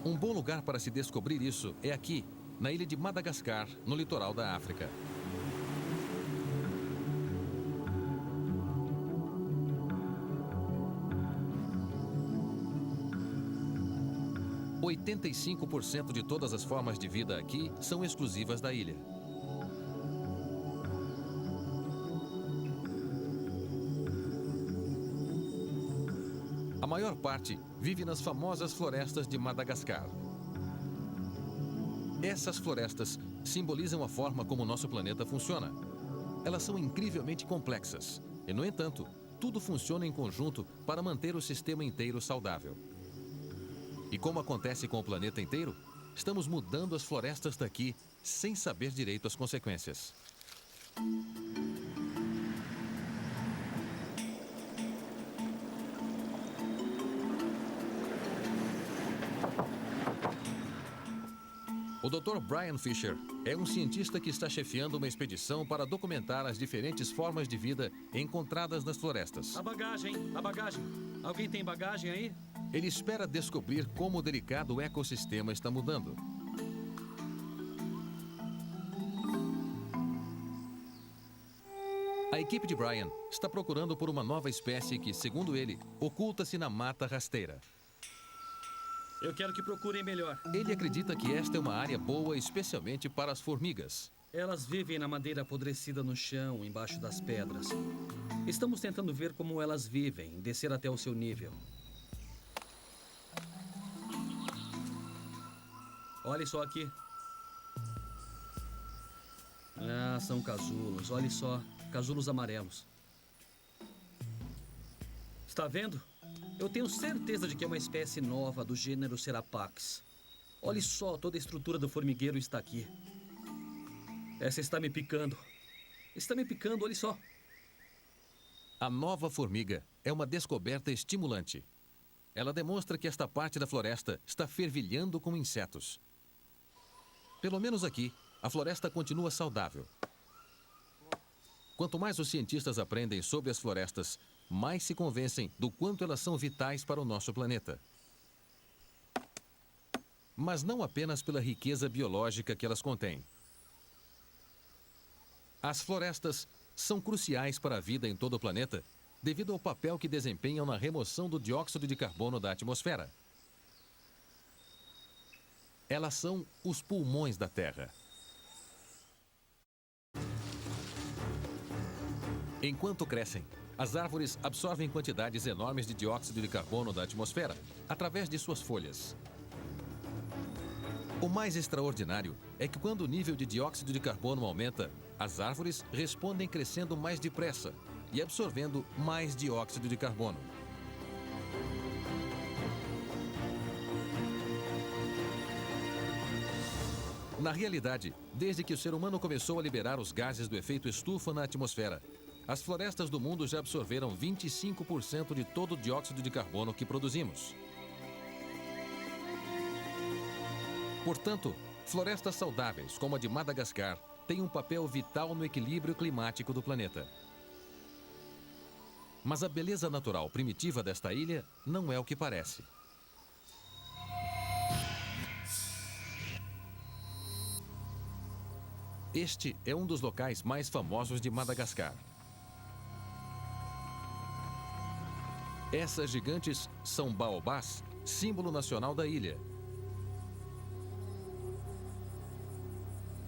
Um bom lugar para se descobrir isso é aqui, na ilha de Madagascar, no litoral da África. – 85% de todas as formas de vida aqui são exclusivas da ilha. A maior parte vive nas famosas florestas de Madagascar. Essas florestas simbolizam a forma como o nosso planeta funciona. Elas são incrivelmente complexas e, no entanto, tudo funciona em conjunto para manter o sistema inteiro saudável. E como acontece com o planeta inteiro, estamos mudando as florestas daqui sem saber direito as consequências. O Dr. Brian Fisher é um cientista que está chefiando uma expedição para documentar as diferentes formas de vida encontradas nas florestas. A bagagem! Alguém tem bagagem aí? Ele espera descobrir como o delicado ecossistema está mudando. A equipe de Brian está procurando por uma nova espécie que, segundo ele, oculta-se na mata rasteira. Eu quero que procurem melhor. Ele acredita que esta é uma área boa, especialmente para as formigas. Elas vivem na madeira apodrecida no chão, embaixo das pedras. Estamos tentando ver como elas vivem, descer até o seu nível. Olhe só aqui. Ah, são casulos. Olhe só, casulos amarelos. Está vendo? Eu tenho certeza de que é uma espécie nova do gênero Serapax. Olhe só, toda a estrutura do formigueiro está aqui. Essa está me picando. Está me picando, olhe só. A nova formiga é uma descoberta estimulante. Ela demonstra que esta parte da floresta está fervilhando com insetos. Pelo menos aqui, a floresta continua saudável. Quanto mais os cientistas aprendem sobre as florestas, mais se convencem do quanto elas são vitais para o nosso planeta. Mas não apenas pela riqueza biológica que elas contêm. As florestas são cruciais para a vida em todo o planeta devido ao papel que desempenham na remoção do dióxido de carbono da atmosfera. Elas são os pulmões da Terra. Enquanto crescem, as árvores absorvem quantidades enormes de dióxido de carbono da atmosfera através de suas folhas. O mais extraordinário é que quando o nível de dióxido de carbono aumenta, as árvores respondem crescendo mais depressa e absorvendo mais dióxido de carbono. Na realidade, desde que o ser humano começou a liberar os gases do efeito estufa na atmosfera, as florestas do mundo já absorveram 25% de todo o dióxido de carbono que produzimos. Portanto, florestas saudáveis, como a de Madagascar, têm um papel vital no equilíbrio climático do planeta. Mas a beleza natural primitiva desta ilha não é o que parece. Este é um dos locais mais famosos de Madagascar. Essas gigantes são baobás, símbolo nacional da ilha.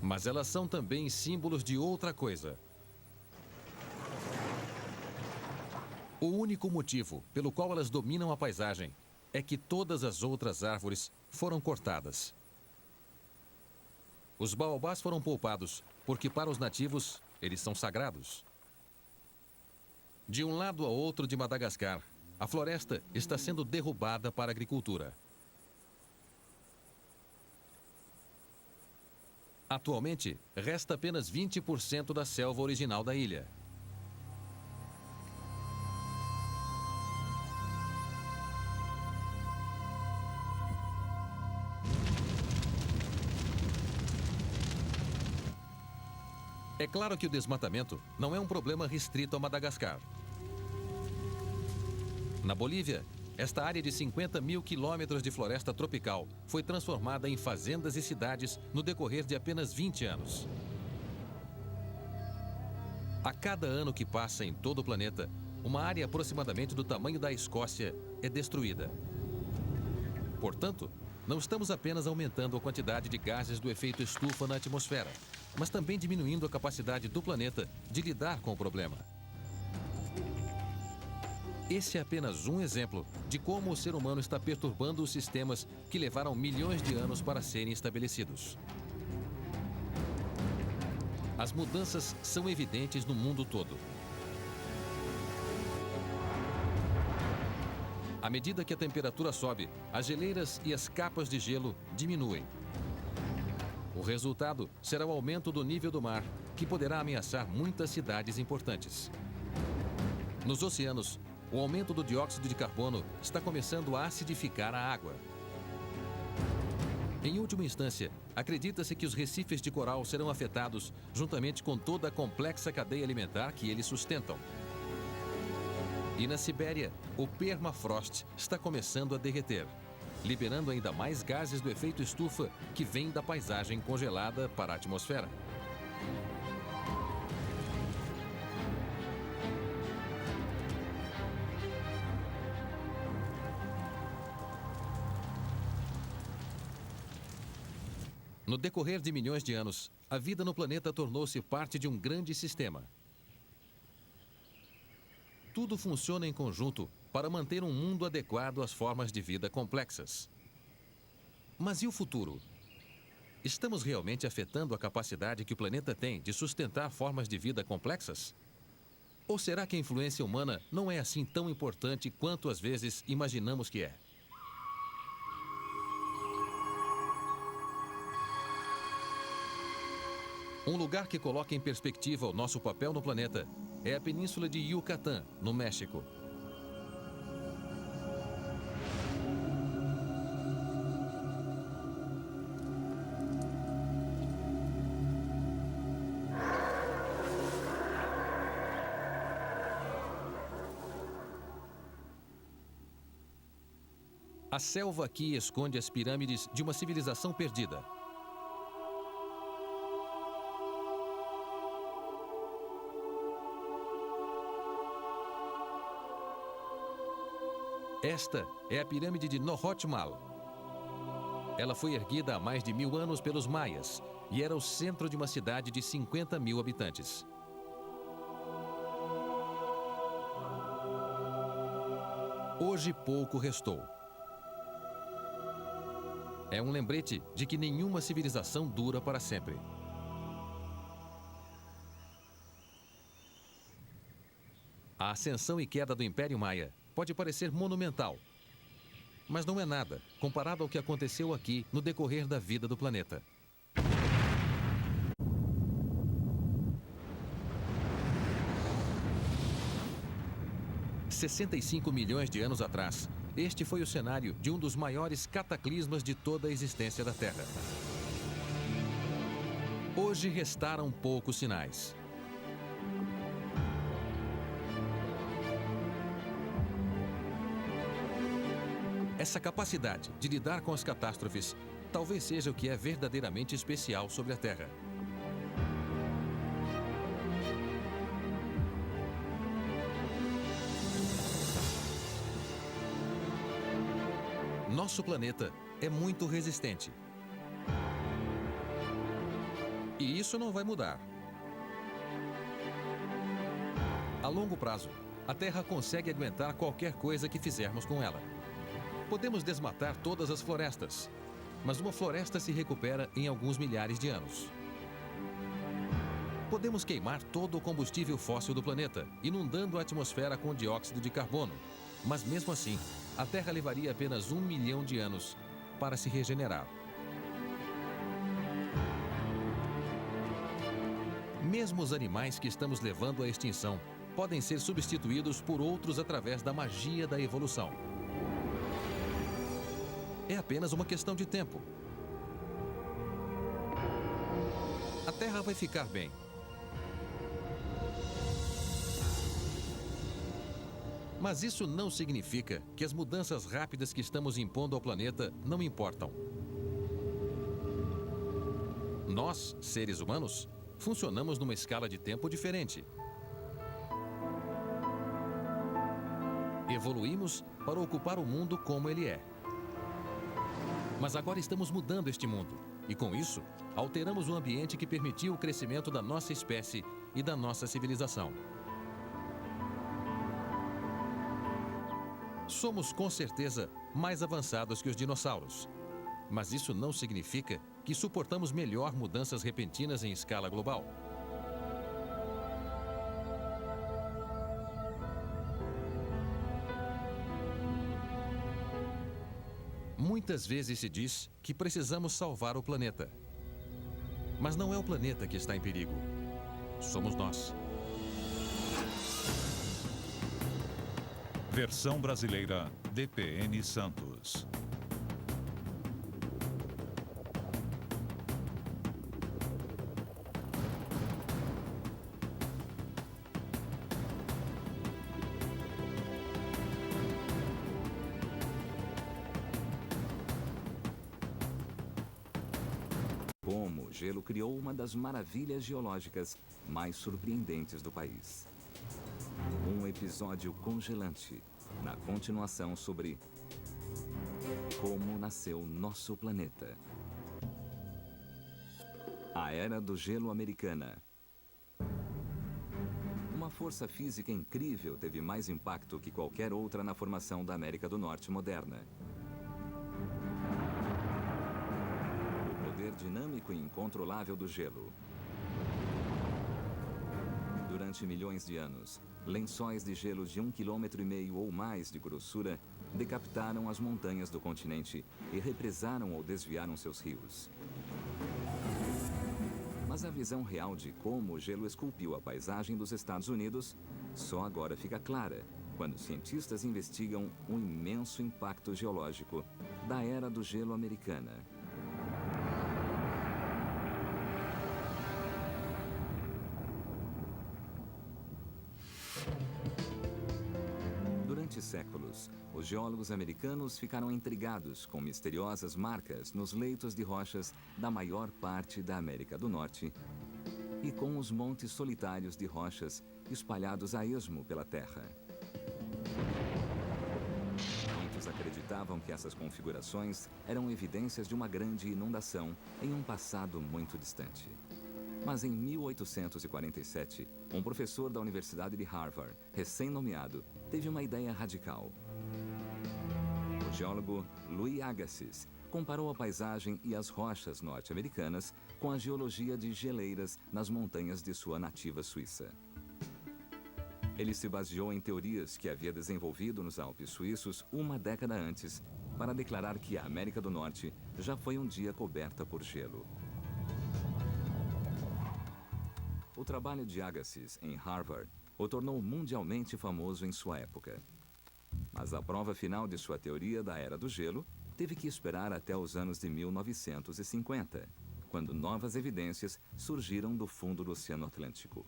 Mas elas são também símbolos de outra coisa. O único motivo pelo qual elas dominam a paisagem é que todas as outras árvores foram cortadas. Os baobás foram poupados porque, para os nativos, eles são sagrados. De um lado a outro de Madagascar, a floresta está sendo derrubada para a agricultura. Atualmente, resta apenas 20% da selva original da ilha. É claro que o desmatamento não é um problema restrito a Madagascar. Na Bolívia, esta área de 50 mil quilômetros de floresta tropical foi transformada em fazendas e cidades no decorrer de apenas 20 anos. A cada ano que passa em todo o planeta, uma área aproximadamente do tamanho da Escócia é destruída. Portanto, não estamos apenas aumentando a quantidade de gases do efeito estufa na atmosfera, mas também diminuindo a capacidade do planeta de lidar com o problema. Esse é apenas um exemplo de como o ser humano está perturbando os sistemas que levaram milhões de anos para serem estabelecidos. As mudanças são evidentes no mundo todo. À medida que a temperatura sobe, as geleiras e as capas de gelo diminuem. O resultado será o aumento do nível do mar, que poderá ameaçar muitas cidades importantes. Nos oceanos, o aumento do dióxido de carbono está começando a acidificar a água. Em última instância, acredita-se que os recifes de coral serão afetados juntamente com toda a complexa cadeia alimentar que eles sustentam. E na Sibéria, o permafrost está começando a derreter, liberando ainda mais gases do efeito estufa que vem da paisagem congelada para a atmosfera. No decorrer de milhões de anos, a vida no planeta tornou-se parte de um grande sistema. Tudo funciona em conjunto para manter um mundo adequado às formas de vida complexas. Mas e o futuro? Estamos realmente afetando a capacidade que o planeta tem de sustentar formas de vida complexas? Ou será que a influência humana não é assim tão importante quanto às vezes imaginamos que é? Um lugar que coloca em perspectiva o nosso papel no planeta é a Península de Yucatán, no México. A selva aqui esconde as pirâmides de uma civilização perdida. Esta é a pirâmide de Nohotmal. Ela foi erguida há mais de 1000 anos pelos maias e era o centro de uma cidade de 50 mil habitantes. Hoje pouco restou. É um lembrete de que nenhuma civilização dura para sempre. A ascensão e queda do Império Maia pode parecer monumental, mas não é nada comparado ao que aconteceu aqui no decorrer da vida do planeta. Há 65 milhões de anos atrás, este foi o cenário de um dos maiores cataclismas de toda a existência da Terra. Hoje restaram poucos sinais. Essa capacidade de lidar com as catástrofes talvez seja o que é verdadeiramente especial sobre a Terra. Nosso planeta é muito resistente. E isso não vai mudar. A longo prazo, a Terra consegue aguentar qualquer coisa que fizermos com ela. Podemos desmatar todas as florestas, mas uma floresta se recupera em alguns milhares de anos. Podemos queimar todo o combustível fóssil do planeta, inundando a atmosfera com dióxido de carbono, mas mesmo assim, a Terra levaria apenas 1 milhão de anos para se regenerar. Mesmo os animais que estamos levando à extinção podem ser substituídos por outros através da magia da evolução. É apenas uma questão de tempo. A Terra vai ficar bem. Mas isso não significa que as mudanças rápidas que estamos impondo ao planeta não importam. Nós, seres humanos, funcionamos numa escala de tempo diferente. Evoluímos para ocupar o mundo como ele é. Mas agora estamos mudando este mundo. E com isso, alteramos o ambiente que permitiu o crescimento da nossa espécie e da nossa civilização. Somos, com certeza, mais avançados que os dinossauros. Mas isso não significa que suportamos melhor mudanças repentinas em escala global. Muitas vezes se diz que precisamos salvar o planeta. Mas não é o planeta que está em perigo. Somos nós. Versão brasileira DPN Santos. Como o gelo criou uma das maravilhas geológicas mais surpreendentes do país. Um episódio congelante, na continuação sobre como nasceu nosso planeta. A Era do Gelo Americana. Uma força física incrível teve mais impacto que qualquer outra na formação da América do Norte moderna. O poder dinâmico e incontrolável do gelo. Durante milhões de anos, lençóis de gelo de 1,5 km ou mais de grossura decapitaram as montanhas do continente e represaram ou desviaram seus rios. Mas a visão real de como o gelo esculpiu a paisagem dos Estados Unidos só agora fica clara quando cientistas investigam o imenso impacto geológico da Era do Gelo Americana. Durante séculos, os geólogos americanos ficaram intrigados com misteriosas marcas nos leitos de rochas da maior parte da América do Norte e com os montes solitários de rochas espalhados a esmo pela Terra. Muitos acreditavam que essas configurações eram evidências de uma grande inundação em um passado muito distante. Mas em 1847, um professor da Universidade de Harvard, recém-nomeado, teve uma ideia radical. O geólogo Louis Agassiz comparou a paisagem e as rochas norte-americanas com a geologia de geleiras nas montanhas de sua nativa Suíça. Ele se baseou em teorias que havia desenvolvido nos Alpes suíços uma década antes para declarar que a América do Norte já foi um dia coberta por gelo. O trabalho de Agassiz em Harvard o tornou mundialmente famoso em sua época. Mas a prova final de sua teoria da Era do Gelo teve que esperar até os anos de 1950, quando novas evidências surgiram do fundo do Oceano Atlântico.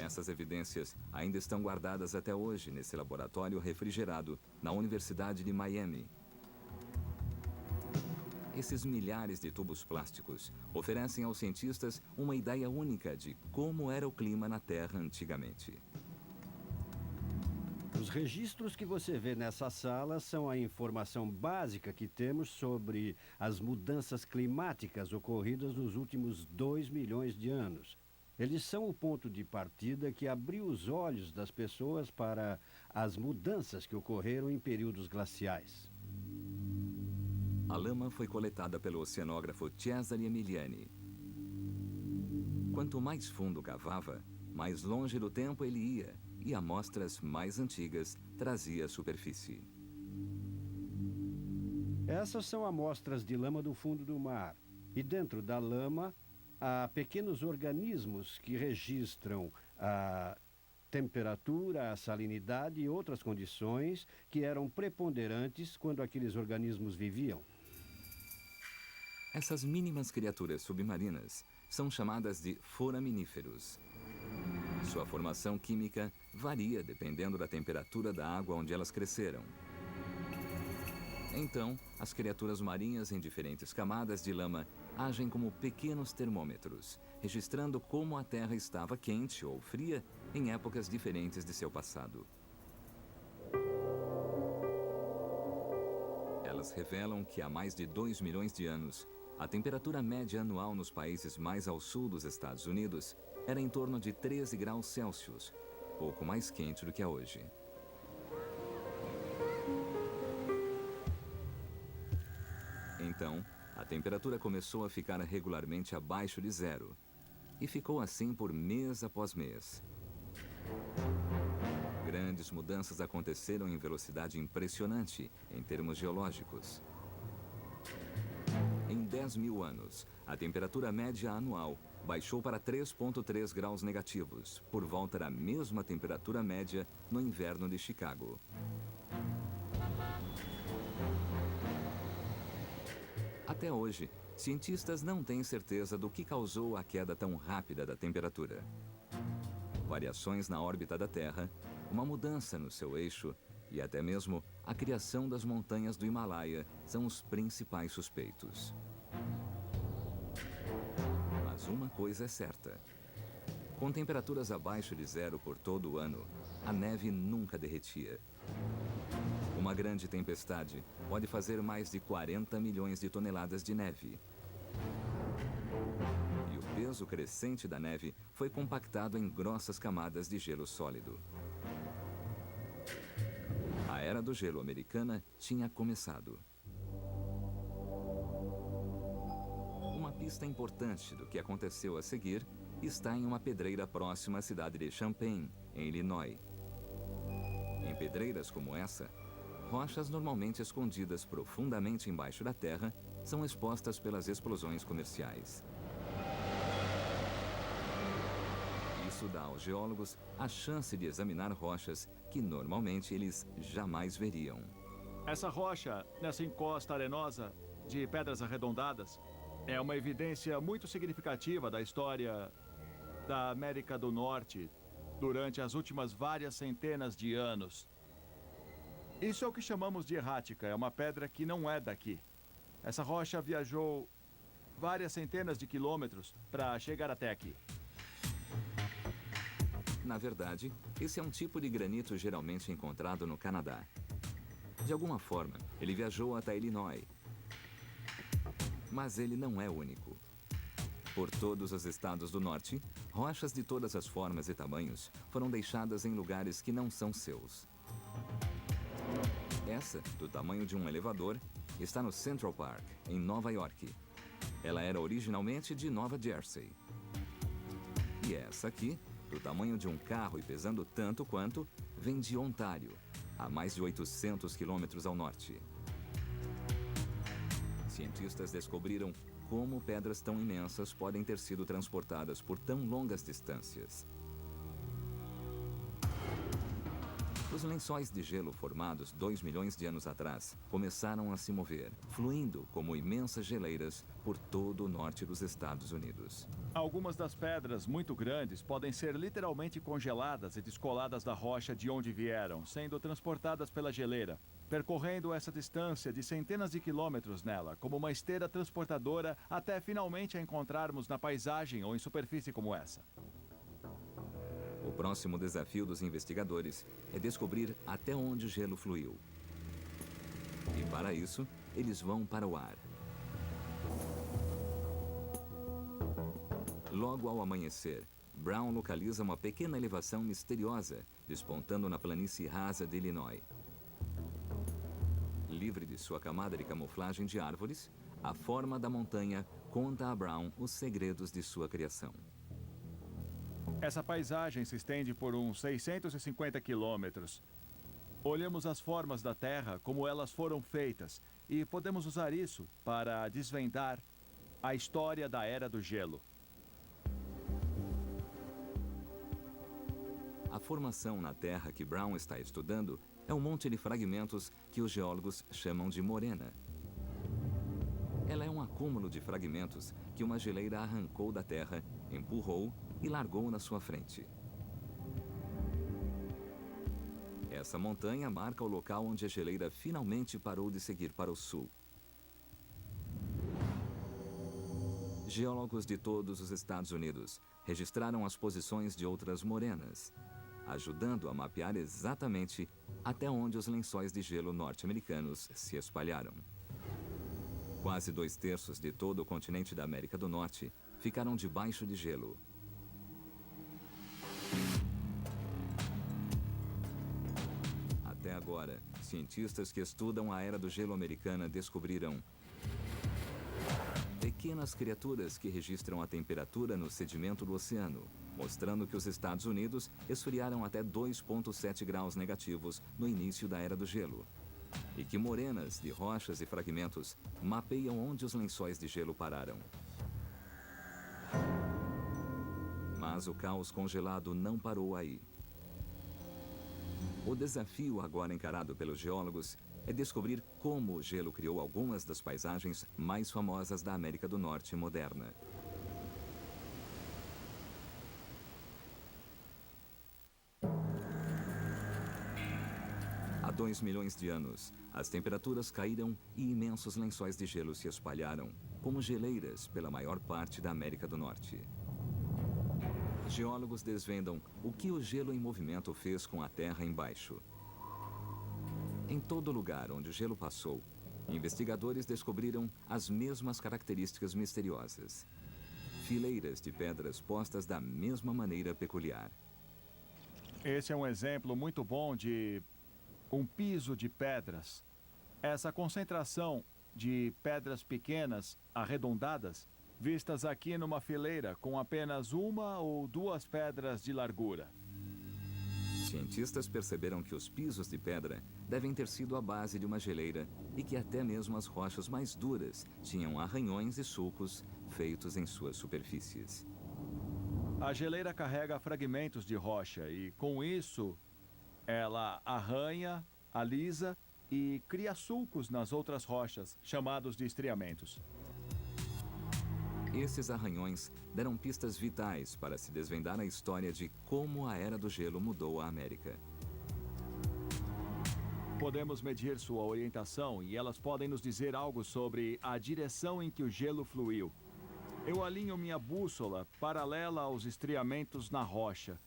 Essas evidências ainda estão guardadas até hoje nesse laboratório refrigerado na Universidade de Miami. Esses milhares de tubos plásticos oferecem aos cientistas uma ideia única de como era o clima na Terra antigamente. Os registros que você vê nessa sala são a informação básica que temos sobre as mudanças climáticas ocorridas nos últimos 2 milhões de anos. Eles são o ponto de partida que abriu os olhos das pessoas para as mudanças que ocorreram em períodos glaciais. A lama foi coletada pelo oceanógrafo Cesare Emiliani. Quanto mais fundo cavava, mais longe do tempo ele ia, e amostras mais antigas trazia à superfície. Essas são amostras de lama do fundo do mar. E dentro da lama, há pequenos organismos que registram a temperatura, a salinidade e outras condições que eram preponderantes quando aqueles organismos viviam. Essas mínimas criaturas submarinas são chamadas de foraminíferos. Sua formação química varia dependendo da temperatura da água onde elas cresceram. Então, as criaturas marinhas em diferentes camadas de lama agem como pequenos termômetros, registrando como a Terra estava quente ou fria em épocas diferentes de seu passado. Elas revelam que há mais de 2 milhões de anos, a temperatura média anual nos países mais ao sul dos Estados Unidos era em torno de 13 graus Celsius, pouco mais quente do que é hoje. Então, a temperatura começou a ficar regularmente abaixo de zero, e ficou assim por mês após mês. Grandes mudanças aconteceram em velocidade impressionante em termos geológicos. Em 10 mil anos, a temperatura média anual baixou para 3,3 graus negativos, por volta da mesma temperatura média no inverno de Chicago. Até hoje, cientistas não têm certeza do que causou a queda tão rápida da temperatura. Variações na órbita da Terra, uma mudança no seu eixo e até mesmo a criação das montanhas do Himalaia são os principais suspeitos. Mas uma coisa é certa. Com temperaturas abaixo de zero por todo o ano, a neve nunca derretia. Uma grande tempestade pode fazer mais de 40 milhões de toneladas de neve. E o peso crescente da neve foi compactado em grossas camadas de gelo sólido. A Era do Gelo americana tinha começado. Uma pista importante do que aconteceu a seguir está em uma pedreira próxima à cidade de Champaign, em Illinois. Em pedreiras como essa, rochas normalmente escondidas profundamente embaixo da terra são expostas pelas explosões comerciais. Isso dá aos geólogos a chance de examinar rochas que normalmente eles jamais veriam. Essa rocha, nessa encosta arenosa de pedras arredondadas, é uma evidência muito significativa da história da América do Norte durante as últimas várias centenas de anos. Isso é o que chamamos de errática, é uma pedra que não é daqui. Essa rocha viajou várias centenas de quilômetros para chegar até aqui. Na verdade, esse é um tipo de granito geralmente encontrado no Canadá. De alguma forma, ele viajou até Illinois. Mas ele não é único. Por todos os estados do norte, rochas de todas as formas e tamanhos foram deixadas em lugares que não são seus. Essa, do tamanho de um elevador, está no Central Park, em Nova York. Ela era originalmente de Nova Jersey. E essa aqui, do tamanho de um carro e pesando tanto quanto, vem de Ontário, a mais de 800 quilômetros ao norte. Cientistas descobriram como pedras tão imensas podem ter sido transportadas por tão longas distâncias. Os lençóis de gelo formados 2 milhões de anos atrás começaram a se mover, fluindo como imensas geleiras por todo o norte dos Estados Unidos. Algumas das pedras muito grandes podem ser literalmente congeladas e descoladas da rocha de onde vieram, sendo transportadas pela geleira, percorrendo essa distância de centenas de quilômetros nela, como uma esteira transportadora, até finalmente a encontrarmos na paisagem ou em superfície como essa. O próximo desafio dos investigadores é descobrir até onde o gelo fluiu. E para isso, eles vão para o ar. Logo ao amanhecer, Brown localiza uma pequena elevação misteriosa despontando na planície rasa de Illinois. Livre de sua camada de camuflagem de árvores, a forma da montanha conta a Brown os segredos de sua criação. Essa paisagem se estende por uns 650 quilômetros. Olhamos as formas da Terra como elas foram feitas e podemos usar isso para desvendar a história da Era do Gelo. A formação na Terra que Brown está estudando é um monte de fragmentos que os geólogos chamam de morena. Ela é um acúmulo de fragmentos que uma geleira arrancou da Terra, empurrou e largou na sua frente. Essa montanha marca o local onde a geleira finalmente parou de seguir para o sul. Geólogos de todos os Estados Unidos registraram as posições de outras morenas, ajudando a mapear exatamente até onde os lençóis de gelo norte-americanos se espalharam. Quase 2/3 de todo o continente da América do Norte ficaram debaixo de gelo. Até agora, cientistas que estudam a era do gelo americana descobriram pequenas criaturas que registram a temperatura no sedimento do oceano, mostrando que os Estados Unidos esfriaram até 2,7 graus negativos no início da Era do Gelo, e que morenas de rochas e fragmentos mapeiam onde os lençóis de gelo pararam. Mas o caos congelado não parou aí. O desafio agora encarado pelos geólogos é descobrir como o gelo criou algumas das paisagens mais famosas da América do Norte moderna. Há 2 milhões de anos, as temperaturas caíram e imensos lençóis de gelo se espalharam, como geleiras, pela maior parte da América do Norte. Geólogos desvendam o que o gelo em movimento fez com a terra embaixo. Em todo lugar onde o gelo passou, investigadores descobriram as mesmas características misteriosas. Fileiras de pedras postas da mesma maneira peculiar. Esse é um exemplo muito bom de um piso de pedras. Essa concentração de pedras pequenas, arredondadas, vistas aqui numa fileira com apenas 1 ou 2 pedras de largura. Cientistas perceberam que os pisos de pedra devem ter sido a base de uma geleira e que até mesmo as rochas mais duras tinham arranhões e sulcos feitos em suas superfícies. A geleira carrega fragmentos de rocha e, com isso, ela arranha, alisa e cria sulcos nas outras rochas, chamados de estriamentos. Esses arranhões deram pistas vitais para se desvendar a história de como a Era do Gelo mudou a América. Podemos medir sua orientação e elas podem nos dizer algo sobre a direção em que o gelo fluiu. Eu alinho minha bússola paralela aos estriamentos na rocha.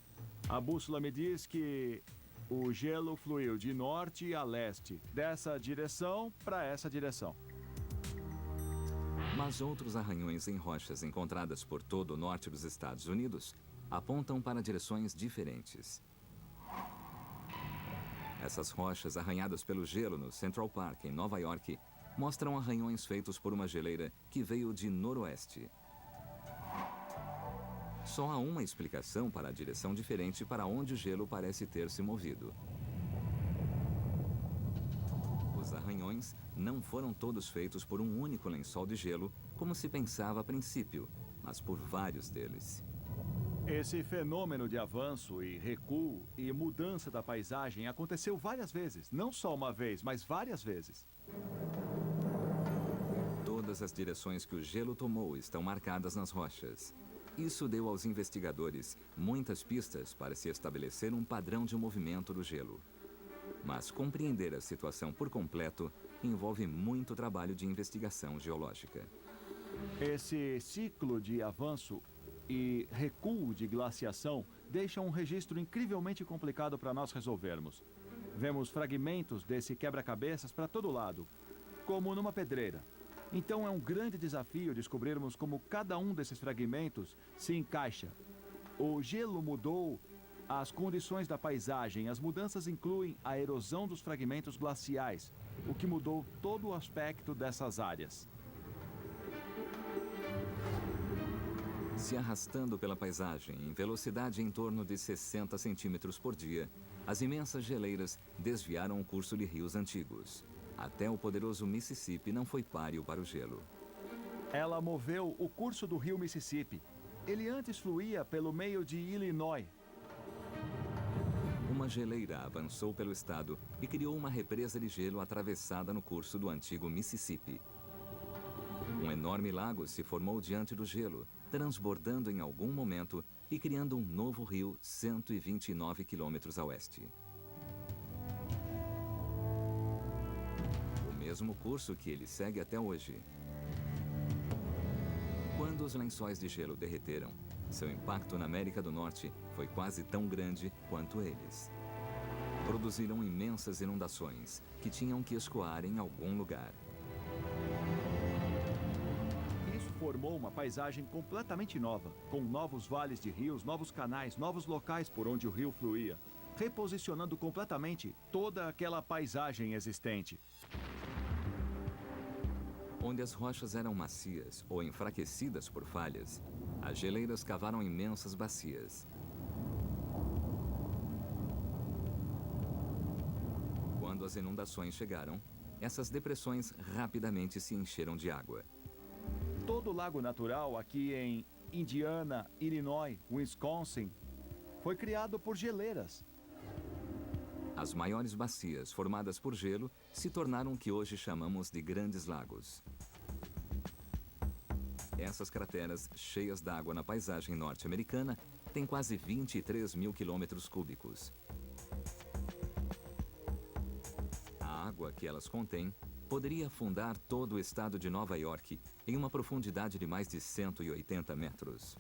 A bússola me diz que o gelo fluiu de norte a leste, dessa direção para essa direção. Mas outros arranhões em rochas encontradas por todo o norte dos Estados Unidos apontam para direções diferentes. Essas rochas arranhadas pelo gelo no Central Park, em Nova York, mostram arranhões feitos por uma geleira que veio de noroeste. Só há uma explicação para a direção diferente para onde o gelo parece ter se movido. Os arranhões não foram todos feitos por um único lençol de gelo, como se pensava a princípio, mas por vários deles. Esse fenômeno de avanço e recuo e mudança da paisagem aconteceu várias vezes. Não só uma vez, mas várias vezes. Todas as direções que o gelo tomou estão marcadas nas rochas. Isso deu aos investigadores muitas pistas para se estabelecer um padrão de movimento do gelo. Mas compreender a situação por completo envolve muito trabalho de investigação geológica. Esse ciclo de avanço e recuo de glaciação deixa um registro incrivelmente complicado para nós resolvermos. Vemos fragmentos desse quebra-cabeças para todo lado, como numa pedreira. Então é um grande desafio descobrirmos como cada um desses fragmentos se encaixa. O gelo mudou as condições da paisagem. As mudanças incluem a erosão dos fragmentos glaciais, o que mudou todo o aspecto dessas áreas. Se arrastando pela paisagem em velocidade em torno de 60 centímetros por dia, as imensas geleiras desviaram o curso de rios antigos. Até o poderoso Mississippi não foi páreo para o gelo. Ela moveu o curso do rio Mississippi. Ele antes fluía pelo meio de Illinois. Uma geleira avançou pelo estado e criou uma represa de gelo atravessada no curso do antigo Mississippi. Um enorme lago se formou diante do gelo, transbordando em algum momento e criando um novo rio 129 quilômetros a oeste. mesmo curso que ele segue até hoje. Quando os lençóis de gelo derreteram, seu impacto na América do Norte foi quase tão grande quanto eles. Produziram imensas inundações que tinham que escoar em algum lugar. Isso formou uma paisagem completamente nova, com novos vales de rios, novos canais, novos locais por onde o rio fluía, reposicionando completamente toda aquela paisagem existente. Onde as rochas eram macias ou enfraquecidas por falhas, as geleiras cavaram imensas bacias. Quando as inundações chegaram, essas depressões rapidamente se encheram de água. Todo o lago natural aqui em Indiana, Illinois, Wisconsin, foi criado por geleiras. As maiores bacias formadas por gelo se tornaram o que hoje chamamos de grandes lagos. Essas crateras, cheias d'água na paisagem norte-americana, têm quase 23 mil quilômetros cúbicos. A água que elas contêm poderia afundar todo o estado de Nova York em uma profundidade de mais de 180 metros.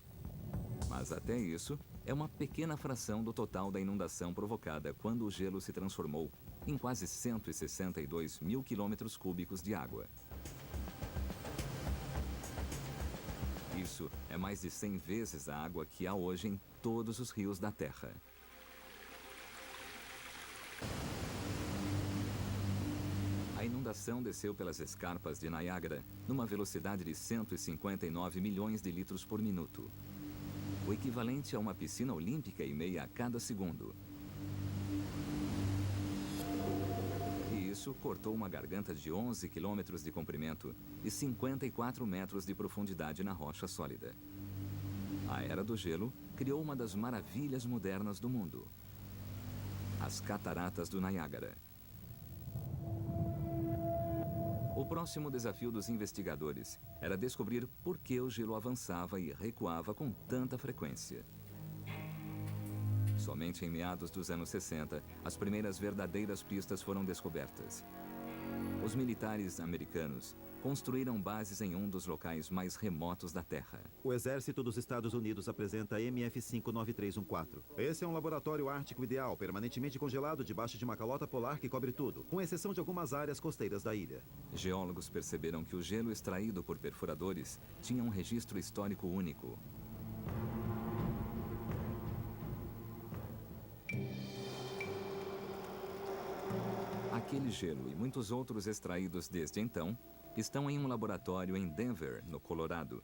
Mas até isso, é uma pequena fração do total da inundação provocada quando o gelo se transformou em quase 162 mil quilômetros cúbicos de água. Isso é mais de 100 vezes a água que há hoje em todos os rios da Terra. A inundação desceu pelas escarpas de Niágara numa velocidade de 159 milhões de litros por minuto, o equivalente a uma piscina olímpica e meia a cada segundo. E isso cortou uma garganta de 11 quilômetros de comprimento e 54 metros de profundidade na rocha sólida. A Era do Gelo criou uma das maravilhas modernas do mundo: as Cataratas do Niágara. O próximo desafio dos investigadores era descobrir por que o gelo avançava e recuava com tanta frequência. Somente em meados dos anos 60, as primeiras verdadeiras pistas foram descobertas. Os militares americanos construíram bases em um dos locais mais remotos da Terra. O Exército dos Estados Unidos apresenta MF59314. Esse é um laboratório ártico ideal, permanentemente congelado debaixo de uma calota polar que cobre tudo, com exceção de algumas áreas costeiras da ilha. Geólogos perceberam que o gelo extraído por perfuradores tinha um registro histórico único. Aquele gelo e muitos outros extraídos desde então estão em um laboratório em Denver, no Colorado.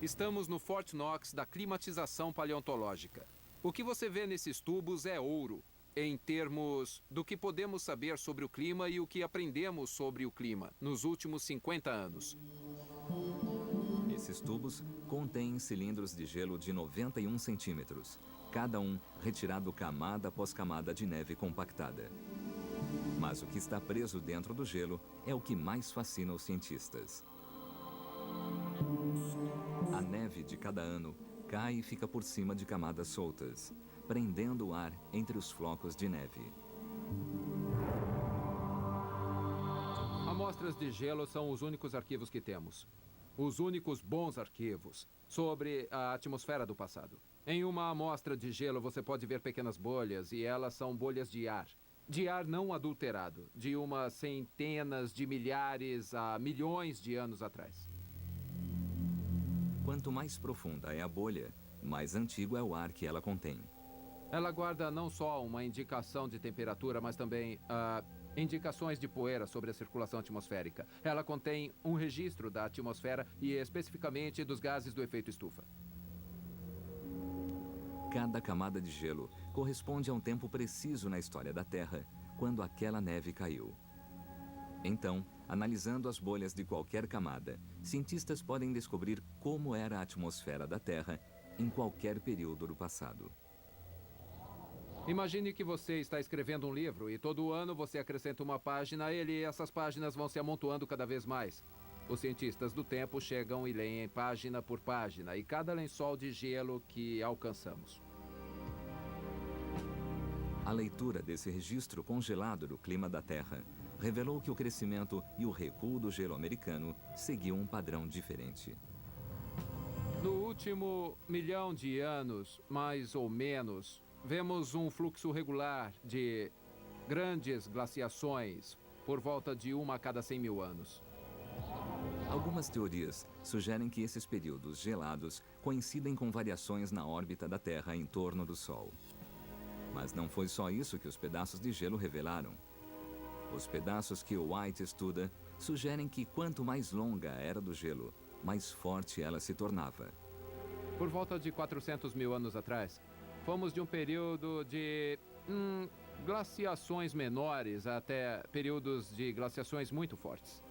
Estamos no Fort Knox da climatização paleontológica. O que você vê nesses tubos é ouro, em termos do que podemos saber sobre o clima e o que aprendemos sobre o clima nos últimos 50 anos. Esses tubos contêm cilindros de gelo de 91 centímetros, cada um retirado camada após camada de neve compactada. Mas o que está preso dentro do gelo é o que mais fascina os cientistas. A neve de cada ano cai e fica por cima de camadas soltas, prendendo o ar entre os flocos de neve. Amostras de gelo são os únicos arquivos que temos. Os únicos bons arquivos sobre a atmosfera do passado. Em uma amostra de gelo você pode ver pequenas bolhas e elas são bolhas de ar. De ar não adulterado, de umas centenas de milhares a milhões de anos atrás. Quanto mais profunda é a bolha, mais antigo é o ar que ela contém. Ela guarda não só uma indicação de temperatura, mas também indicações de poeira sobre a circulação atmosférica. Ela contém um registro da atmosfera e especificamente dos gases do efeito estufa. Cada camada de gelo corresponde a um tempo preciso na história da Terra, quando aquela neve caiu. Então, analisando as bolhas de qualquer camada, cientistas podem descobrir como era a atmosfera da Terra em qualquer período do passado. Imagine que você está escrevendo um livro e todo ano você acrescenta uma página a ele e essas páginas vão se amontoando cada vez mais. Os cientistas do tempo chegam e leem página por página e cada lençol de gelo que alcançamos. A leitura desse registro congelado do clima da Terra revelou que o crescimento e o recuo do gelo americano seguiam um padrão diferente. No último 1.000.000 de anos, mais ou menos, vemos um fluxo regular de grandes glaciações por volta de uma a cada 100.000 anos. Algumas teorias sugerem que esses períodos gelados coincidem com variações na órbita da Terra em torno do Sol. Mas não foi só isso que os pedaços de gelo revelaram. Os pedaços que o White estuda sugerem que quanto mais longa a era do gelo, mais forte ela se tornava. Por volta de 400.000 anos atrás, fomos de um período de glaciações menores até períodos de glaciações muito fortes.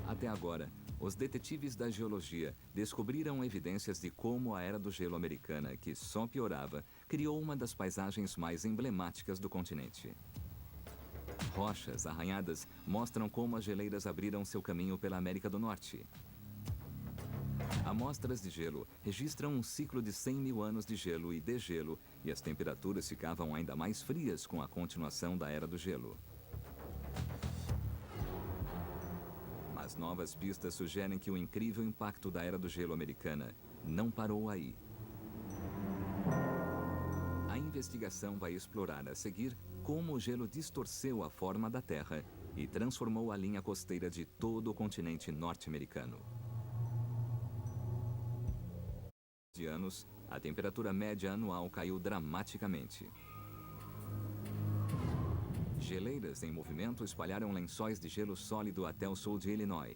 Até agora, os detetives da geologia descobriram evidências de como a era do gelo americana, que só piorava, criou uma das paisagens mais emblemáticas do continente. Rochas arranhadas mostram como as geleiras abriram seu caminho pela América do Norte. Amostras de gelo registram um ciclo de 100.000 anos de gelo e degelo, e as temperaturas ficavam ainda mais frias com a continuação da Era do Gelo. As novas pistas sugerem que o incrível impacto da Era do Gelo americana não parou aí. A investigação vai explorar a seguir como o gelo distorceu a forma da Terra e transformou a linha costeira de todo o continente norte-americano. De anos, a temperatura média anual caiu dramaticamente. Geleiras em movimento espalharam lençóis de gelo sólido até o sul de Illinois.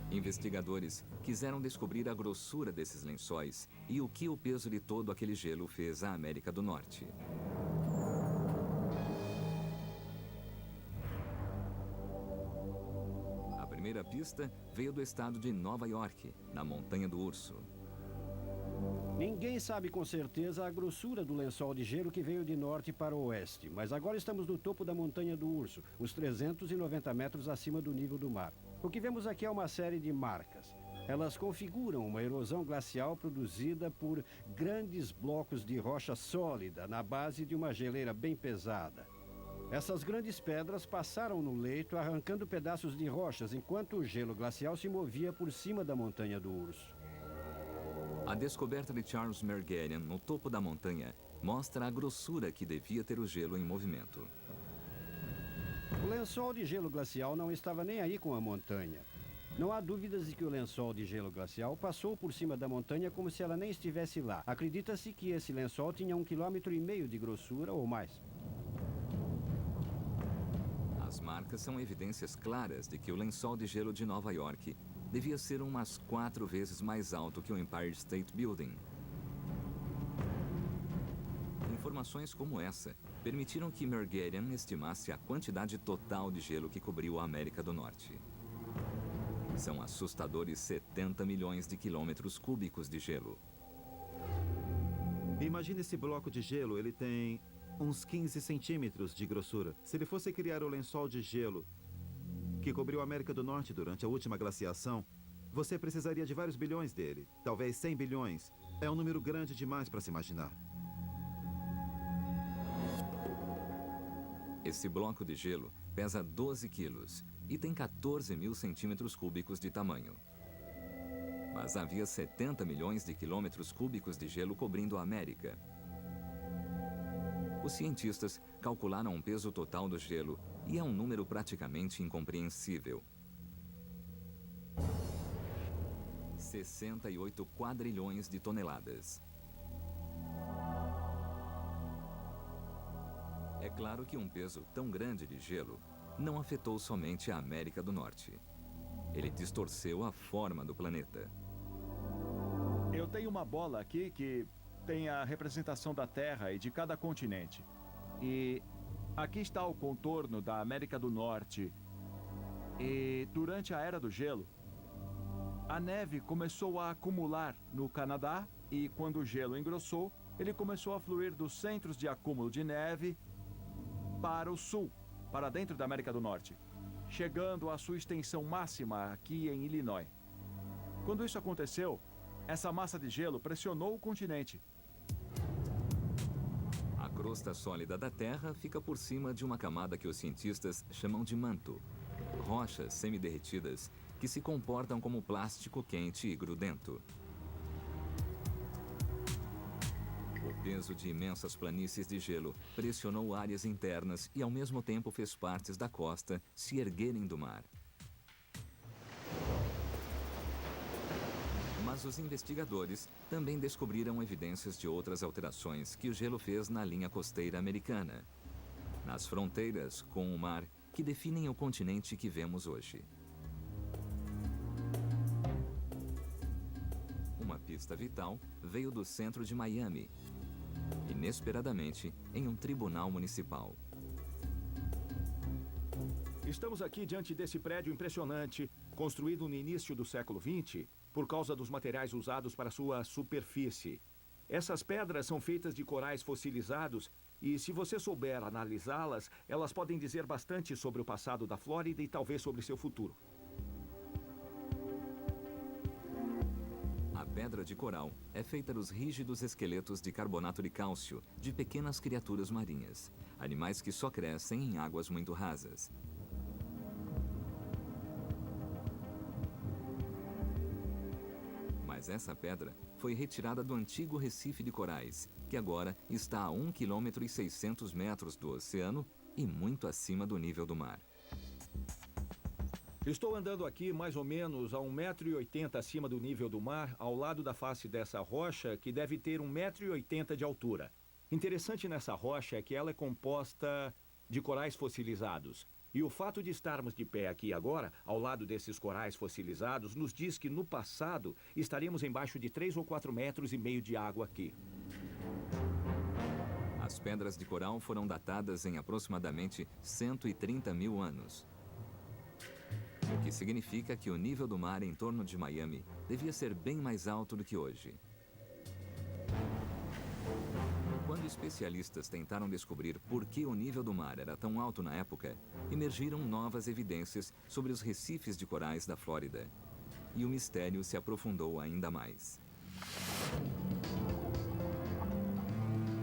Investigadores quiseram descobrir a grossura desses lençóis e o que o peso de todo aquele gelo fez à América do Norte. A primeira pista veio do estado de Nova York, na Montanha do Urso. Ninguém sabe com certeza a grossura do lençol de gelo que veio de norte para o oeste, mas agora estamos no topo da Montanha do Urso, uns 390 metros acima do nível do mar. O que vemos aqui é uma série de marcas. Elas configuram uma erosão glacial produzida por grandes blocos de rocha sólida na base de uma geleira bem pesada. Essas grandes pedras passaram no leito, arrancando pedaços de rochas, enquanto o gelo glacial se movia por cima da Montanha do Urso. A descoberta de Charles Merguerian no topo da montanha mostra a grossura que devia ter o gelo em movimento. O lençol de gelo glacial não estava nem aí com a montanha. Não há dúvidas de que o lençol de gelo glacial passou por cima da montanha como se ela nem estivesse lá. Acredita-se que esse lençol tinha 1,5 km de grossura ou mais. As marcas são evidências claras de que o lençol de gelo de Nova York devia ser umas 4 vezes mais alto que o Empire State Building. Informações como essa permitiram que Merguerian estimasse a quantidade total de gelo que cobriu a América do Norte. São assustadores 70 milhões de quilômetros cúbicos de gelo. Imagine esse bloco de gelo, ele tem uns 15 centímetros de grossura. Se ele fosse criar o lençol de gelo que cobriu a América do Norte durante a última glaciação, você precisaria de vários bilhões dele. Talvez 100 bilhões. É um número grande demais para se imaginar. Esse bloco de gelo pesa 12 quilos e tem 14 mil centímetros cúbicos de tamanho. Mas havia 70 milhões de quilômetros cúbicos de gelo cobrindo a América. Os cientistas calcularam o peso total do gelo e é um número praticamente incompreensível. 68 quadrilhões de toneladas. É claro que um peso tão grande de gelo não afetou somente a América do Norte. Ele distorceu a forma do planeta. Eu tenho uma bola aqui que tem a representação da Terra e de cada continente. E aqui está o contorno da América do Norte. E durante a Era do Gelo, a neve começou a acumular no Canadá e quando o gelo engrossou, ele começou a fluir dos centros de acúmulo de neve para o sul, para dentro da América do Norte, chegando à sua extensão máxima aqui em Illinois. Quando isso aconteceu, Essa massa de gelo pressionou o continente. A crosta sólida da Terra fica por cima de uma camada que os cientistas chamam de manto. Rochas semiderretidas que se comportam como plástico quente e grudento. O peso de imensas planícies de gelo pressionou áreas internas e ao mesmo tempo fez partes da costa se erguerem do mar. Mas os investigadores também descobriram evidências de outras alterações que o gelo fez na linha costeira americana, nas fronteiras com o mar que definem o continente que vemos hoje. Uma pista vital veio do centro de Miami, inesperadamente em um tribunal municipal. Estamos aqui diante desse prédio impressionante, construído no início do século XX, por causa dos materiais usados para sua superfície. Essas pedras são feitas de corais fossilizados e, se você souber analisá-las, elas podem dizer bastante sobre o passado da Flórida e talvez sobre seu futuro. A pedra de coral é feita dos rígidos esqueletos de carbonato de cálcio de pequenas criaturas marinhas, animais que só crescem em águas muito rasas. Mas essa pedra foi retirada do antigo Recife de Corais, que agora está a 1,6 km do oceano e muito acima do nível do mar. Estou andando aqui mais ou menos a 1,80 m acima do nível do mar, ao lado da face dessa rocha, que deve ter 1,80 m de altura. Interessante nessa rocha é que ela é composta de corais fossilizados. E o fato de estarmos de pé aqui agora, ao lado desses corais fossilizados, nos diz que no passado estaríamos embaixo de 3 ou 4,5 metros de água aqui. As pedras de coral foram datadas em aproximadamente 130 mil anos. O que significa que o nível do mar em torno de Miami devia ser bem mais alto do que hoje. Quando especialistas tentaram descobrir por que o nível do mar era tão alto na época, emergiram novas evidências sobre os recifes de corais da Flórida. E o mistério se aprofundou ainda mais.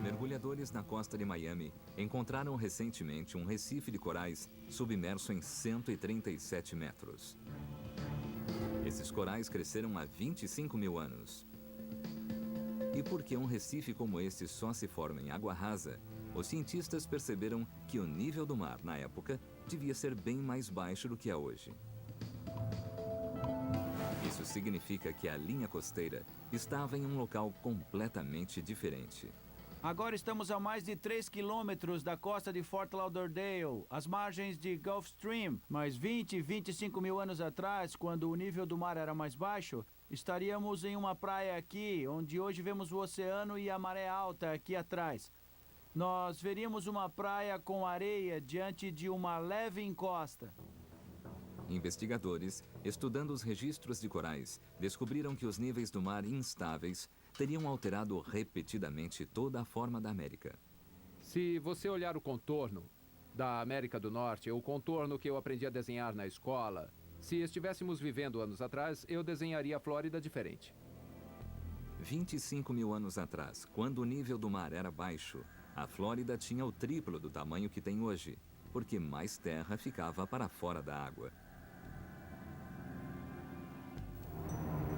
Mergulhadores na costa de Miami encontraram recentemente um recife de corais submerso em 137 metros. Esses corais cresceram há 25 mil anos. E porque um recife como esse só se forma em água rasa, os cientistas perceberam que o nível do mar, na época, devia ser bem mais baixo do que é hoje. Isso significa que a linha costeira estava em um local completamente diferente. Agora estamos a mais de 3 quilômetros da costa de Fort Lauderdale, às margens de Gulf Stream. Mas 25 mil anos atrás, quando o nível do mar era mais baixo, estaríamos em uma praia aqui, onde hoje vemos o oceano e a maré alta aqui atrás. Nós veríamos uma praia com areia diante de uma leve encosta. Investigadores, estudando os registros de corais, descobriram que os níveis do mar instáveis teriam alterado repetidamente toda a forma da América. Se você olhar o contorno da América do Norte, o contorno que eu aprendi a desenhar na escola, se estivéssemos vivendo anos atrás, eu desenharia a Flórida diferente. 25 mil anos atrás, quando o nível do mar era baixo, a Flórida tinha o triplo do tamanho que tem hoje, porque mais terra ficava para fora da água.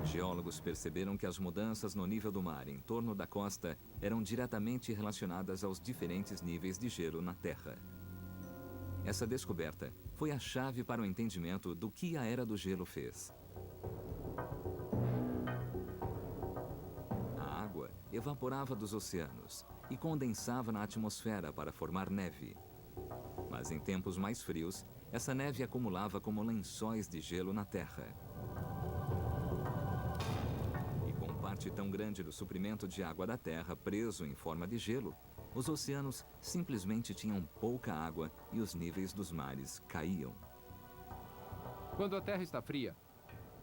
Geólogos perceberam que as mudanças no nível do mar em torno da costa eram diretamente relacionadas aos diferentes níveis de gelo na Terra. Essa descoberta foi a chave para o entendimento do que a Era do Gelo fez. A água evaporava dos oceanos e condensava na atmosfera para formar neve. Mas em tempos mais frios, essa neve acumulava como lençóis de gelo na Terra. Parte tão grande do suprimento de água da Terra preso em forma de gelo, os oceanos simplesmente tinham pouca água e os níveis dos mares caíam. Quando a Terra está fria,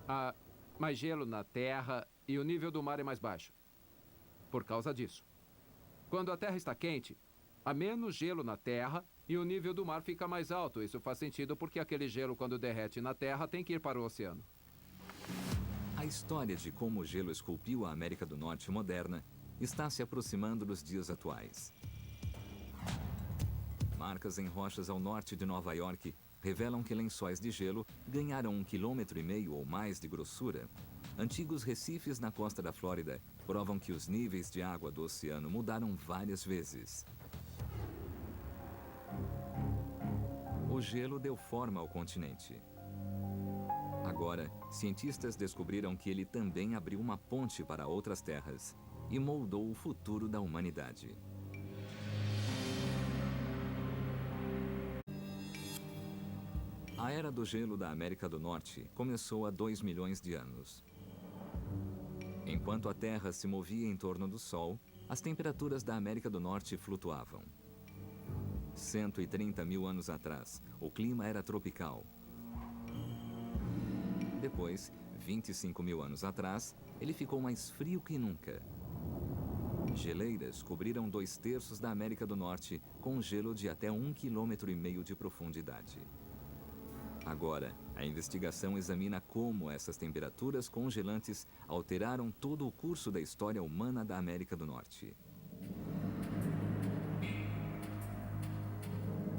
há mais gelo na Terra e o nível do mar é mais baixo. Por causa disso. Quando a Terra está quente, há menos gelo na Terra e o nível do mar fica mais alto. Isso faz sentido porque aquele gelo, quando derrete na Terra, tem que ir para o oceano. A A história de como o gelo esculpiu a América do Norte moderna está se aproximando dos dias atuais. Marcas em rochas ao norte de Nova York revelam que lençóis de gelo ganharam 1,5 km ou mais de grossura. Antigos recifes na costa da Flórida provam que os níveis de água do oceano mudaram várias vezes. O gelo deu forma ao continente. Agora, cientistas descobriram que ele também abriu uma ponte para outras terras e moldou o futuro da humanidade. A Era do Gelo da América do Norte começou há 2 milhões de anos. Enquanto a Terra se movia em torno do Sol, as temperaturas da América do Norte flutuavam. 130 mil anos atrás, o clima era tropical. Depois, 25 mil anos atrás, ele ficou mais frio que nunca. Geleiras cobriram 2/3 da América do Norte com gelo de até 1,5 km de profundidade. Agora, a investigação examina como essas temperaturas congelantes alteraram todo o curso da história humana da América do Norte.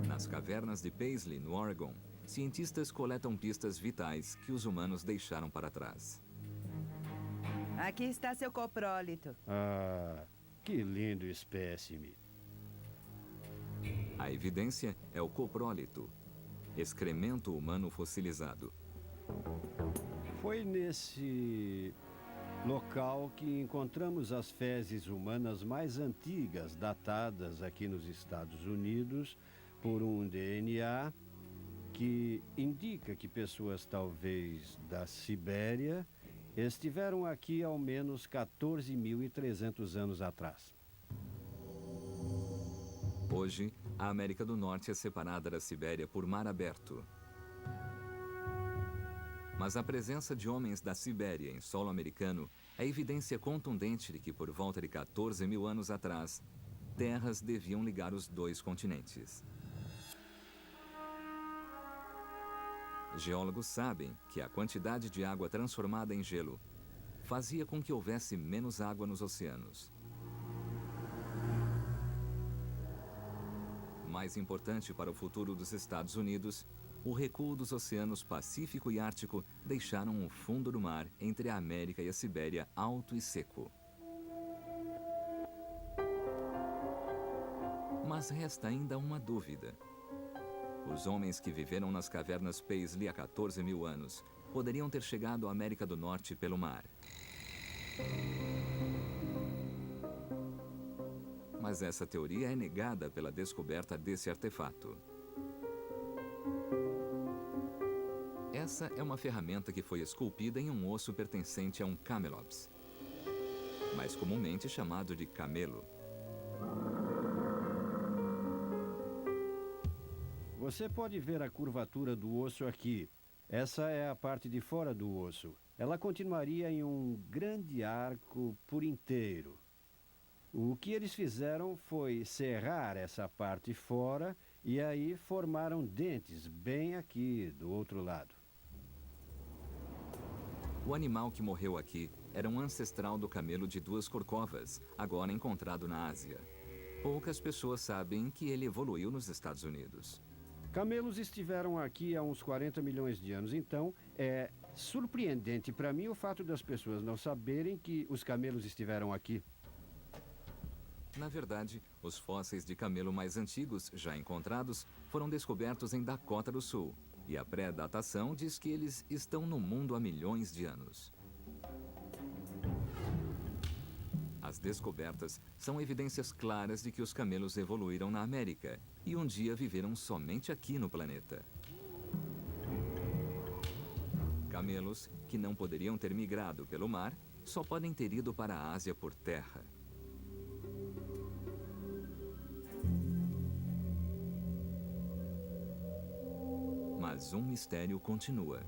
Nas cavernas de Paisley, no Oregon, cientistas coletam pistas vitais que os humanos deixaram para trás. Aqui está seu coprólito. Ah, que lindo espécime. A evidência é o coprólito, excremento humano fossilizado. Foi nesse local que encontramos as fezes humanas mais antigas, datadas aqui nos Estados Unidos por um DNA que indica que pessoas talvez da Sibéria estiveram aqui ao menos 14.300 anos atrás. Hoje, a América do Norte é separada da Sibéria por mar aberto. Mas a presença de homens da Sibéria em solo americano é evidência contundente de que, por volta de 14 mil anos atrás, terras deviam ligar os dois continentes. Geólogos sabem que a quantidade de água transformada em gelo fazia com que houvesse menos água nos oceanos. Mais importante para o futuro dos Estados Unidos, o recuo dos oceanos Pacífico e Ártico deixaram um fundo do mar entre a América e a Sibéria alto e seco. Mas resta ainda uma dúvida. Os homens que viveram nas cavernas Paisley há 14 mil anos poderiam ter chegado à América do Norte pelo mar. Mas essa teoria é negada pela descoberta desse artefato. Essa é uma ferramenta que foi esculpida em um osso pertencente a um camelops, mais comumente chamado de camelo. Você pode ver a curvatura do osso aqui. Essa é a parte de fora do osso. Ela continuaria em um grande arco por inteiro. O que eles fizeram foi serrar essa parte fora e aí formaram dentes bem aqui do outro lado. O animal que morreu aqui era um ancestral do camelo de 2 corcovas, agora encontrado na Ásia. Poucas pessoas sabem que ele evoluiu nos Estados Unidos. Camelos estiveram aqui há uns 40 milhões de anos, então é surpreendente para mim o fato das pessoas não saberem que os camelos estiveram aqui. Na verdade, os fósseis de camelo mais antigos já encontrados foram descobertos em Dakota do Sul, e a pré-datação diz que eles estão no mundo há milhões de anos. As descobertas são evidências claras de que os camelos evoluíram na América e um dia viveram somente aqui no planeta. Camelos, que não poderiam ter migrado pelo mar, só podem ter ido para a Ásia por terra. Mas um mistério continua.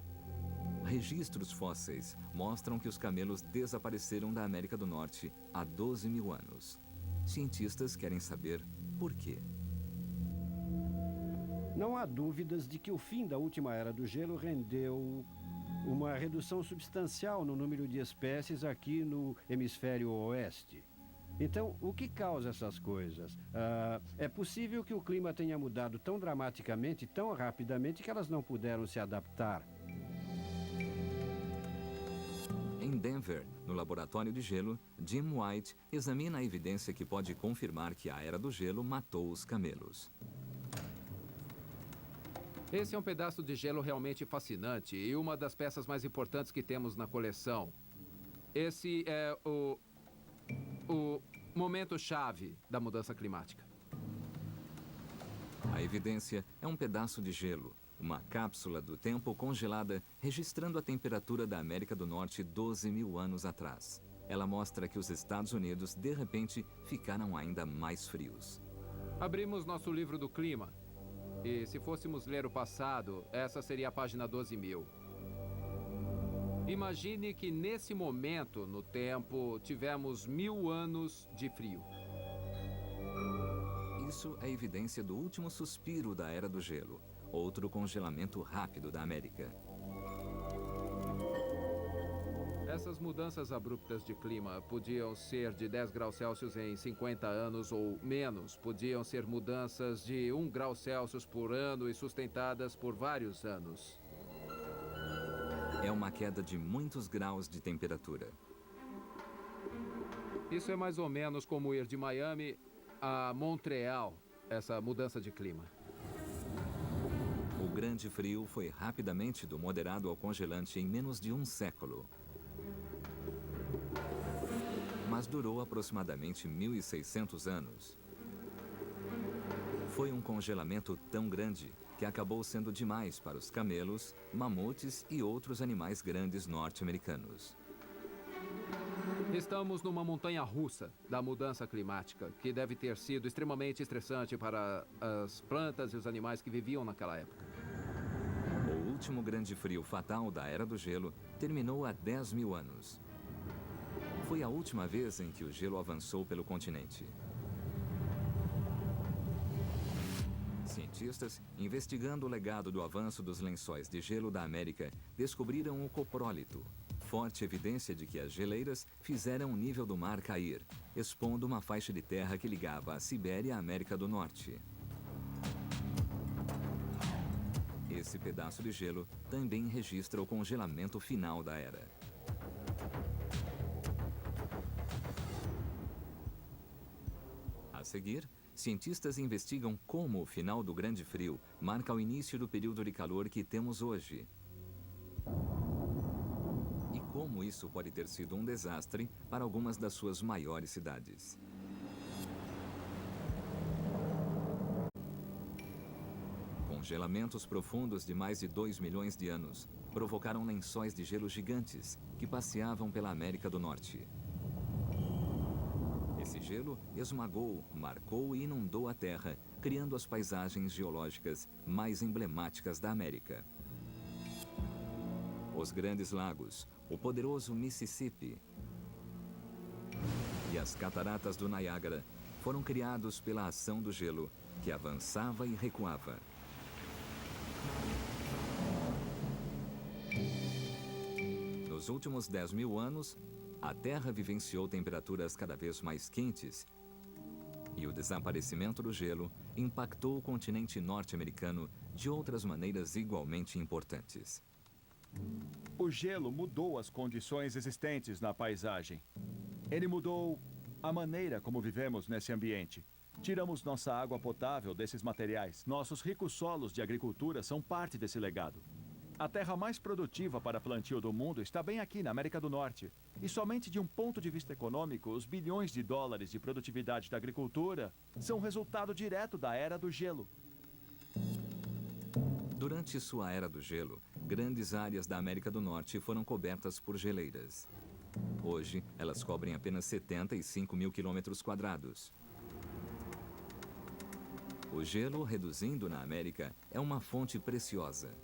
Registros fósseis mostram que os camelos desapareceram da América do Norte há 12 mil anos. Cientistas querem saber por quê. Não há dúvidas de que o fim da última era do gelo rendeu uma redução substancial no número de espécies aqui no hemisfério oeste. Então, o que causa essas coisas? É possível que o clima tenha mudado tão dramaticamente, tão rapidamente, que elas não puderam se adaptar. Em Denver, no laboratório de gelo, Jim White examina a evidência que pode confirmar que a Era do Gelo matou os camelos. Esse é um pedaço de gelo realmente fascinante e uma das peças mais importantes que temos na coleção. Esse é o momento-chave da mudança climática. A evidência é um pedaço de gelo, uma cápsula do tempo congelada registrando a temperatura da América do Norte 12 mil anos atrás. Ela mostra que os Estados Unidos, de repente, ficaram ainda mais frios. Abrimos nosso livro do clima. E se fôssemos ler o passado, essa seria a página 12.000. Imagine que nesse momento, no tempo, tivemos 1000 anos de frio. Isso é evidência do último suspiro da Era do Gelo, outro congelamento rápido da América. Essas mudanças abruptas de clima podiam ser de 10 graus Celsius em 50 anos ou menos. Podiam ser mudanças de 1 grau Celsius por ano e sustentadas por vários anos. É uma queda de muitos graus de temperatura. Isso é mais ou menos como ir de Miami a Montreal, essa mudança de clima. O Grande Frio foi rapidamente do moderado ao congelante em menos de um século. Mas durou aproximadamente 1.600 anos. Foi um congelamento tão grande que acabou sendo demais para os camelos, mamutes e outros animais grandes norte-americanos. Estamos numa montanha-russa da mudança climática, que deve ter sido extremamente estressante para as plantas e os animais que viviam naquela época. O último grande frio fatal da Era do Gelo terminou há 10 mil anos. Foi a última vez em que o gelo avançou pelo continente. Cientistas, investigando o legado do avanço dos lençóis de gelo da América, descobriram o coprólito, forte evidência de que as geleiras fizeram o nível do mar cair, expondo uma faixa de terra que ligava a Sibéria à América do Norte. Esse pedaço de gelo também registra o congelamento final da era. A seguir, cientistas investigam como o final do Grande Frio marca o início do período de calor que temos hoje. E como isso pode ter sido um desastre para algumas das suas maiores cidades. Congelamentos profundos de mais de 2 milhões de anos provocaram lençóis de gelo gigantes que passeavam pela América do Norte. Esse gelo esmagou, marcou e inundou a Terra, criando as paisagens geológicas mais emblemáticas da América. Os Grandes Lagos, o poderoso Mississippi e as cataratas do Niágara foram criados pela ação do gelo, que avançava e recuava. Nos últimos 10 mil anos, a Terra vivenciou temperaturas cada vez mais quentes e o desaparecimento do gelo impactou o continente norte-americano de outras maneiras igualmente importantes. O gelo mudou as condições existentes na paisagem. Ele mudou a maneira como vivemos nesse ambiente. Tiramos nossa água potável desses materiais. Nossos ricos solos de agricultura são parte desse legado. A terra mais produtiva para plantio do mundo está bem aqui na América do Norte. E somente de um ponto de vista econômico, os bilhões de dólares de produtividade da agricultura são resultado direto da Era do Gelo. Durante sua Era do Gelo, grandes áreas da América do Norte foram cobertas por geleiras. Hoje, elas cobrem apenas 75 mil quilômetros quadrados. O gelo reduzindo na América é uma fonte preciosa.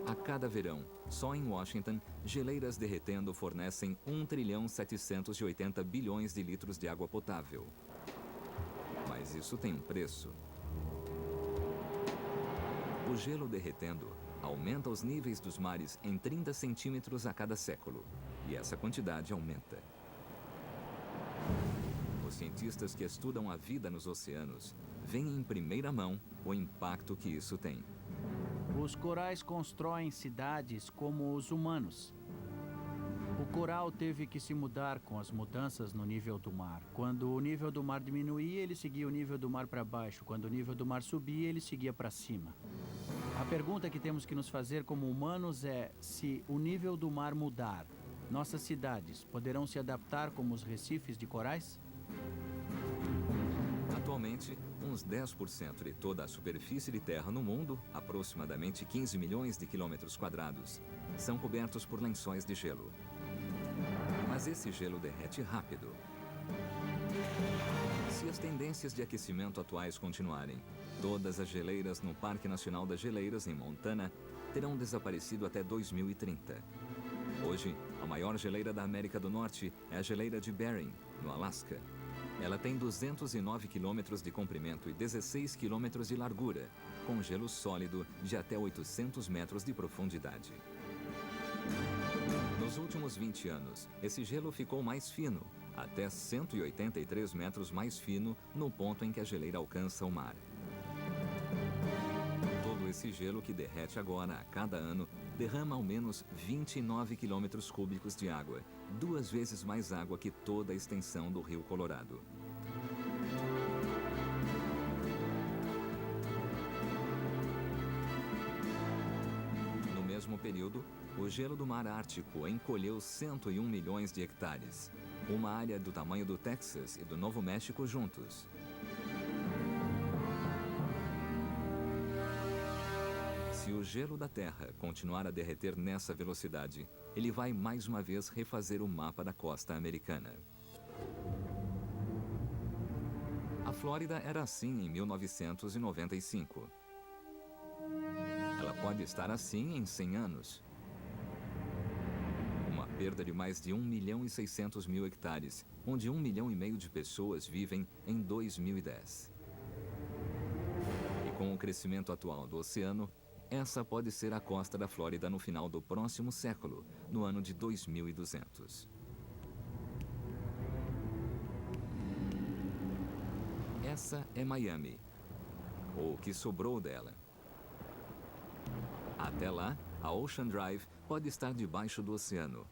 A cada verão, só em Washington, geleiras derretendo fornecem 1,780 bilhões de litros de água potável. Mas isso tem um preço. O gelo derretendo aumenta os níveis dos mares em 30 centímetros a cada século. E essa quantidade aumenta. Os cientistas que estudam a vida nos oceanos veem em primeira mão o impacto que isso tem. Os corais constroem cidades como os humanos. O coral teve que se mudar com as mudanças no nível do mar. Quando o nível do mar diminuía, ele seguia o nível do mar para baixo. Quando o nível do mar subia, ele seguia para cima. A pergunta que temos que nos fazer como humanos é: se o nível do mar mudar, nossas cidades poderão se adaptar como os recifes de corais? Atualmente, uns 10% de toda a superfície de terra no mundo, aproximadamente 15 milhões de quilômetros quadrados, são cobertos por lençóis de gelo. Mas esse gelo derrete rápido. Se as tendências de aquecimento atuais continuarem, todas as geleiras no Parque Nacional das Geleiras, em Montana, terão desaparecido até 2030. Hoje, a maior geleira da América do Norte é a geleira de Bering, no Alasca. Ela tem 209 quilômetros de comprimento e 16 quilômetros de largura, com gelo sólido de até 800 metros de profundidade. Nos últimos 20 anos, esse gelo ficou mais fino, até 183 metros mais fino no ponto em que a geleira alcança o mar. Todo esse gelo que derrete agora a cada ano derrama ao menos 29 quilômetros cúbicos de água, 2 vezes mais água que toda a extensão do Rio Colorado. No mesmo período, o gelo do Mar Ártico encolheu 101 milhões de hectares, uma área do tamanho do Texas e do Novo México juntos. Se o gelo da Terra continuar a derreter nessa velocidade, ele vai mais uma vez refazer o mapa da costa americana. A Flórida era assim em 1995. Ela pode estar assim em 100 anos. Uma perda de mais de 1.600.000 hectares, onde 1,5 milhão de pessoas vivem em 2010. E com o crescimento atual do oceano, essa pode ser a costa da Flórida no final do próximo século, no ano de 2200. Essa é Miami, ou o que sobrou dela. Até lá, a Ocean Drive pode estar debaixo do oceano.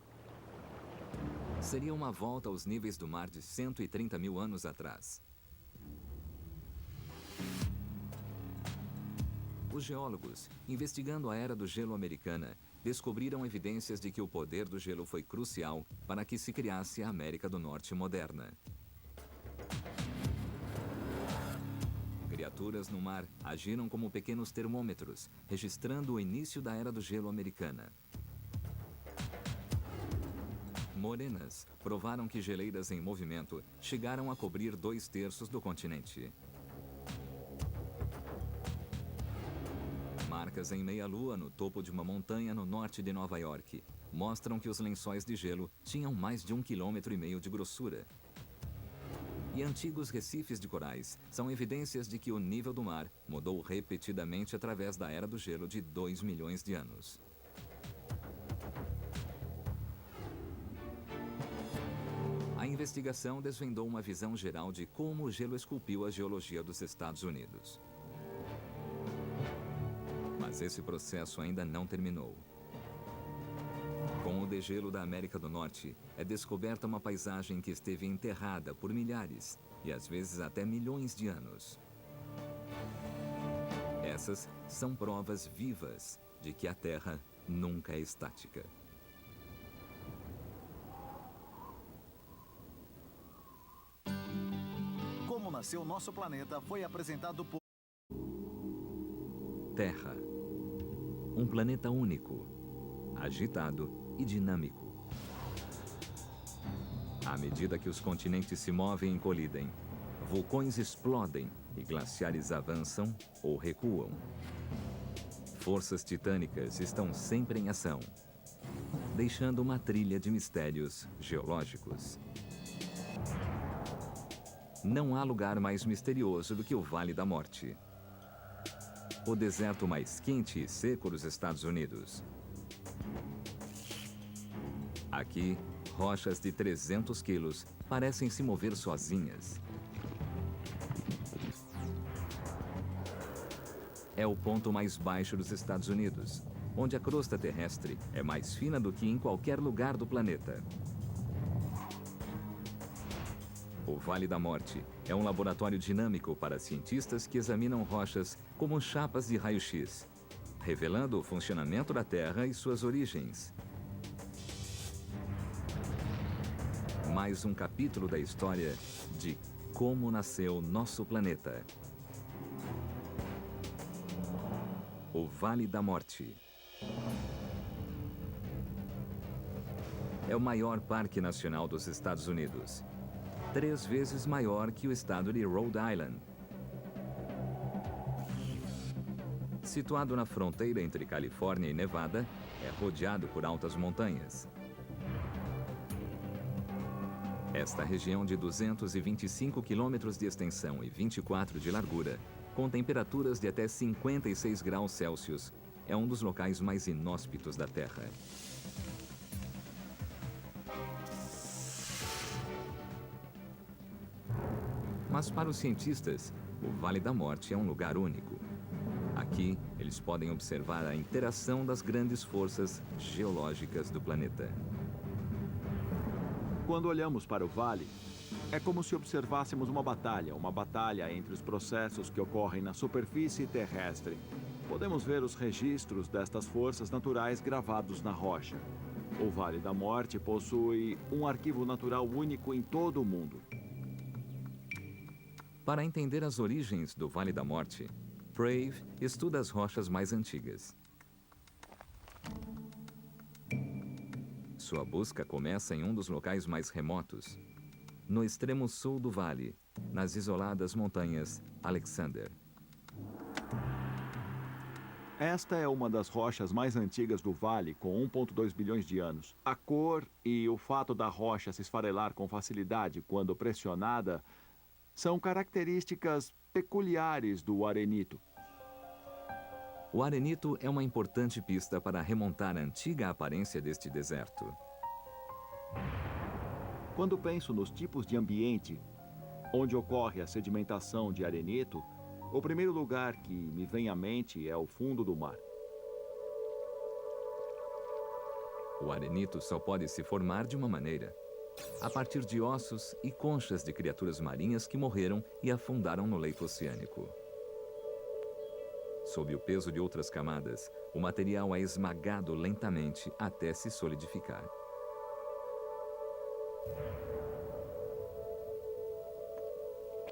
Seria uma volta aos níveis do mar de 130 mil anos atrás. Os geólogos, investigando a Era do Gelo americana, descobriram evidências de que o poder do gelo foi crucial para que se criasse a América do Norte moderna. Criaturas no mar agiram como pequenos termômetros, registrando o início da Era do Gelo americana. Morenas provaram que geleiras em movimento chegaram a cobrir 2/3 do continente. Marcas em meia-lua no topo de uma montanha no norte de Nova York mostram que os lençóis de gelo tinham mais de 1,5 km de grossura. E antigos recifes de corais são evidências de que o nível do mar mudou repetidamente através da Era do Gelo de 2 milhões de anos. A investigação desvendou uma visão geral de como o gelo esculpiu a geologia dos Estados Unidos. Mas esse processo ainda não terminou. Com o degelo da América do Norte, é descoberta uma paisagem que esteve enterrada por milhares e às vezes até milhões de anos. Essas são provas vivas de que a Terra nunca é estática. Como nasceu nosso planeta foi apresentado por Terra. Um planeta único, agitado e dinâmico. À medida que os continentes se movem e colidem, vulcões explodem e glaciares avançam ou recuam. Forças titânicas estão sempre em ação, deixando uma trilha de mistérios geológicos. Não há lugar mais misterioso do que o Vale da Morte. o deserto mais quente e seco dos Estados Unidos. Aqui, rochas de 300 quilos parecem se mover sozinhas. É o ponto mais baixo dos Estados Unidos, onde a crosta terrestre é mais fina do que em qualquer lugar do planeta. O Vale da Morte é um laboratório dinâmico para cientistas que examinam rochas como chapas de raio-x, revelando o funcionamento da Terra e suas origens. Mais um capítulo da história de como nasceu nosso planeta. O Vale da Morte. É o maior parque nacional dos Estados Unidos. 3 vezes maior que o estado de Rhode Island. Situado na fronteira entre Califórnia e Nevada, é rodeado por altas montanhas. Esta região de 225 quilômetros de extensão e 24 de largura, com temperaturas de até 56 graus Celsius, é um dos locais mais inóspitos da Terra. Mas para os cientistas, o Vale da Morte é um lugar único. Aqui, eles podem observar a interação das grandes forças geológicas do planeta. Quando olhamos para o vale, é como se observássemos uma batalha entre os processos que ocorrem na superfície terrestre. Podemos ver os registros destas forças naturais gravados na rocha. O Vale da Morte possui um arquivo natural único em todo o mundo. Para entender as origens do Vale da Morte, Brave estuda as rochas mais antigas. Sua busca começa em um dos locais mais remotos, no extremo sul do vale, nas isoladas montanhas Alexander. Esta é uma das rochas mais antigas do vale, com 1,2 bilhões de anos. A cor e o fato da rocha se esfarelar com facilidade quando pressionada são características peculiares do arenito. O arenito é uma importante pista para remontar a antiga aparência deste deserto. Quando penso nos tipos de ambiente onde ocorre a sedimentação de arenito, o primeiro lugar que me vem à mente é o fundo do mar. O arenito só pode se formar de uma maneira: a partir de ossos e conchas de criaturas marinhas que morreram e afundaram no leito oceânico. Sob o peso de outras camadas, o material é esmagado lentamente até se solidificar.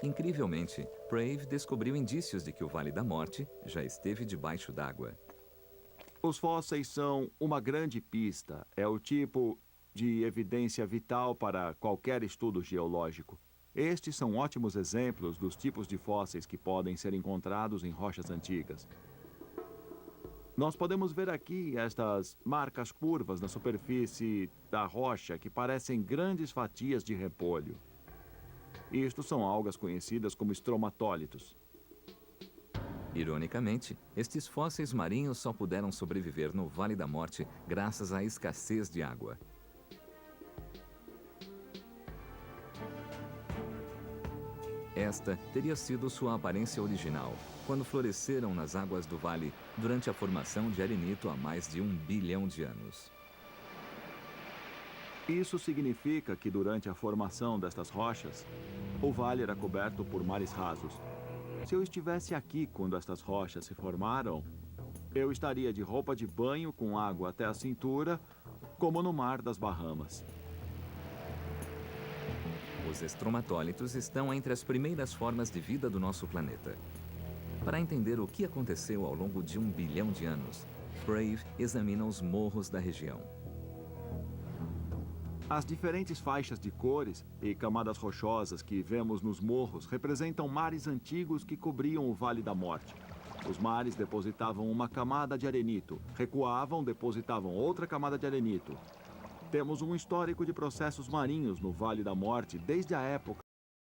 Incrivelmente, Brave descobriu indícios de que o Vale da Morte já esteve debaixo d'água. Os fósseis são uma grande pista. É o tipo de evidência vital para qualquer estudo geológico. Estes são ótimos exemplos dos tipos de fósseis que podem ser encontrados em rochas antigas. Nós podemos ver aqui estas marcas curvas na superfície da rocha que parecem grandes fatias de repolho. Isto são algas conhecidas como estromatólitos. Ironicamente, estes fósseis marinhos só puderam sobreviver no Vale da Morte graças à escassez de água. Esta teria sido sua aparência original, quando floresceram nas águas do vale durante a formação de arenito há mais de 1 bilhão de anos. Isso significa que durante a formação destas rochas, o vale era coberto por mares rasos. Se eu estivesse aqui quando estas rochas se formaram, eu estaria de roupa de banho com água até a cintura, como no mar das Bahamas. Os estromatólitos estão entre as primeiras formas de vida do nosso planeta. Para entender o que aconteceu ao longo de 1 bilhão de anos, Brave examina os morros da região. As diferentes faixas de cores e camadas rochosas que vemos nos morros representam mares antigos que cobriam o Vale da Morte. Os mares depositavam uma camada de arenito, recuavam, depositavam outra camada de arenito. Temos um histórico de processos marinhos no Vale da Morte desde a época